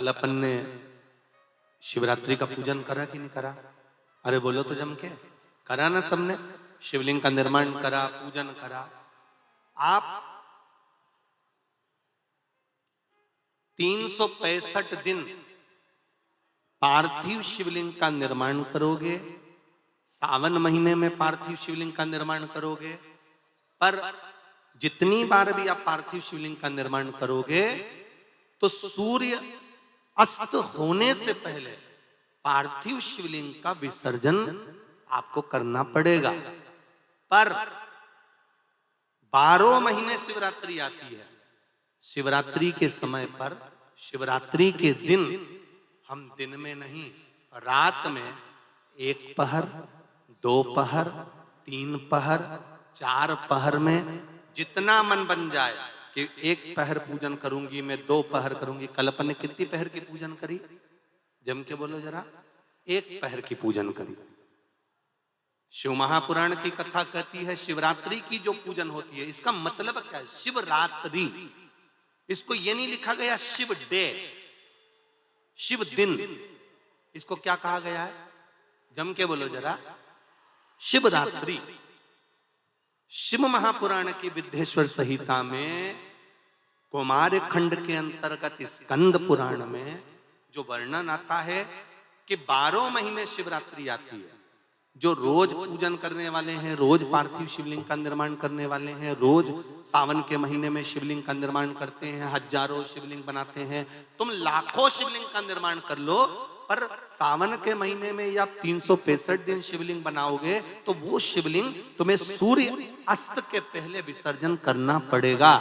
कल अपन ने शिवरात्रि का पूजन करा कि नहीं करा? अरे बोलो तो जम के। करा ना सबने? शिवलिंग का निर्माण करा, पूजन करा। आप 365 दिन पार्थिव शिवलिंग का निर्माण करोगे, सावन महीने में पार्थिव शिवलिंग का निर्माण करोगे, पर जितनी बार भी आप पार्थिव शिवलिंग का निर्माण करोगे तो सूर्य अस्त होने से पहले पार्थिव शिवलिंग का विसर्जन आपको करना पड़ेगा। पर 12 महीने शिवरात्रि आती है। शिवरात्रि के समय पर, शिवरात्रि के दिन हम दिन में नहीं, रात में 1 पहर, 2 पहर, 3 पहर, 4 पहर में जितना मन बन जाए कि 1 पहर पूजन करूंगी मैं, 2 पहर करूंगी। कल अपन ने कितनी पहर की पूजन करी? जम के बोलो जरा। 1 पहर की पूजन करी। शिव महापुराण की कथा कहती है शिवरात्रि की जो पूजन होती है, इसका मतलब क्या है? शिवरात्रि, इसको ये नहीं लिखा गया शिव डे, शिव दिन। इसको क्या कहा गया है? जम के बोलो जरा। शिवरात्रि। शिव महापुराण की विद्येश्वर संहिता में कौमार खंड के अंतर्गत स्कंद पुराण में जो वर्णन आता है कि 12 महीने शिवरात्रि आती है। जो रोज पूजन करने वाले हैं, रोज पार्थिव शिवलिंग का निर्माण करने वाले हैं, रोज सावन के महीने में शिवलिंग का निर्माण करते हैं, हजारों शिवलिंग बनाते हैं। तुम लाखों शिवलिंग का निर्माण कर लो, पर सावन के महीने में या 365 दिन शिवलिंग बनाओगे तो वो शिवलिंग तुम्हें सूर्य अस्त के पहले विसर्जन करना पड़ेगा।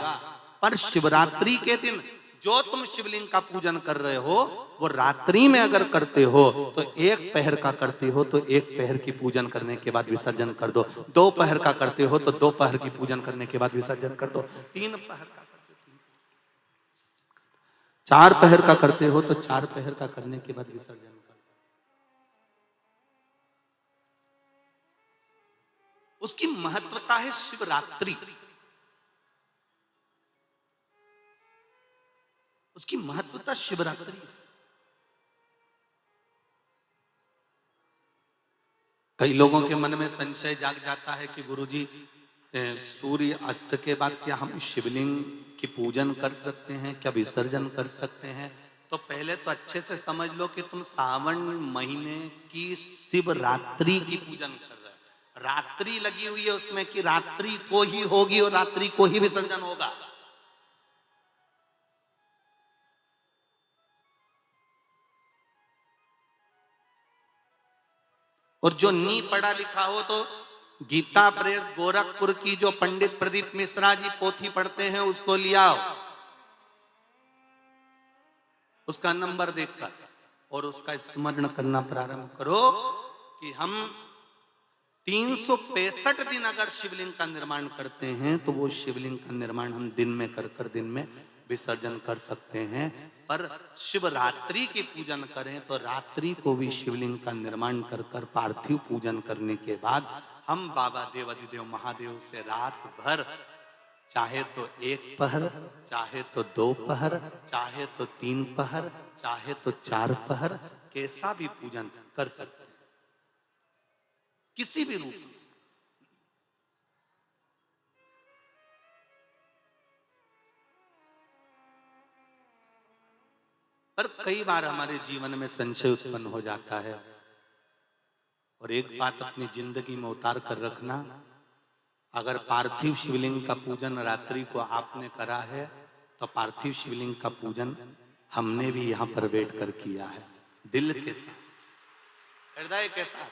पर शिवरात्रि के दिन जो तुम शिवलिंग का पूजन कर रहे हो वो रात्रि में अगर करते हो तो 1 पहर का करते हो तो 1 पहर की पूजन करने के बाद विसर्जन कर दो। 2 पहर का करते हो तो 2 पहर की पूजन करने के बाद विसर्जन कर दो। 3 पहर का करते हो, 4 पहर का करते हो तो 4 पहर का करने के बाद विसर्जन कर दो। उसकी महत्वता है शिवरात्रि। उसकी महत्वता शिवरात्रि। कई लोगों के मन में संशय जाग जाता है कि गुरुजी, सूर्य अस्त के बाद क्या हम शिवलिंग की पूजन कर सकते हैं, क्या विसर्जन कर सकते हैं? तो पहले तो अच्छे से समझ लो कि तुम सावन महीने की शिवरात्रि की पूजन कर रहे हो। रात्रि लगी हुई है उसमें कि रात्रि को ही होगी और रात्रि को ही विसर्जन होगा। और जो नी पढ़ा लिखा हो तो गीता प्रेस गोरखपुर की जो पंडित प्रदीप मिश्रा जी पोथी पढ़ते हैं उसको लिया, उसका नंबर देखकर, और उसका स्मरण करना प्रारंभ करो कि हम 365 दिन अगर शिवलिंग का निर्माण करते हैं तो वो शिवलिंग का निर्माण हम दिन में कर दिन में विसर्जन कर सकते हैं। पर शिवरात्रि की पूजन करें तो रात्रि को भी शिवलिंग का निर्माण कर पार्थिव पूजन करने के बाद हम बाबा देवाधिदेव महादेव से रात भर, चाहे तो 1 पहर, चाहे तो 2 पहर, चाहे तो 3 पहर, चाहे तो 4 पहर, कैसा भी पूजन कर सकते हैं, किसी भी रूप में। पर कई बार हमारे जीवन में संशय उत्पन्न हो जाता है, और एक बात अपनी जिंदगी में उतार कर रखना, अगर पार्थिव शिवलिंग का पूजन रात्रि को आपने करा है तो पार्थिव शिवलिंग का पूजन हमने भी यहां पर बैठ कर किया है, दिल के साथ, हृदय के साथ।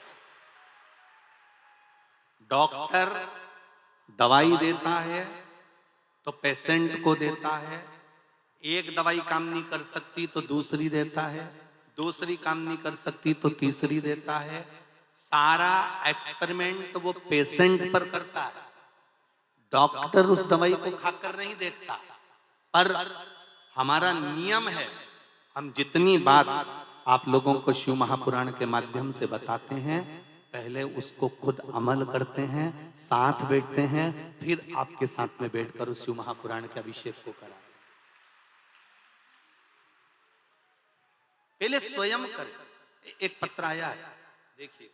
डॉक्टर दवाई देता है तो पेशेंट को देता है, एक दवाई काम नहीं कर सकती तो दूसरी देता है, दूसरी काम नहीं कर सकती तो तीसरी देता है। सारा एक्सपेरिमेंट वो पेशेंट पर करता है, डॉक्टर उस दवाई को खाकर नहीं देखता। पर हमारा नियम है, हम जितनी बात आप लोगों को शिव महापुराण के माध्यम से बताते हैं, पहले उसको खुद अमल करते हैं, साथ बैठते हैं, फिर आपके साथ में बैठकर उस शिव महापुराण के अभिषेक को कराते हैं। पहले स्वयं करें। एक पत्र आया है, देखिए।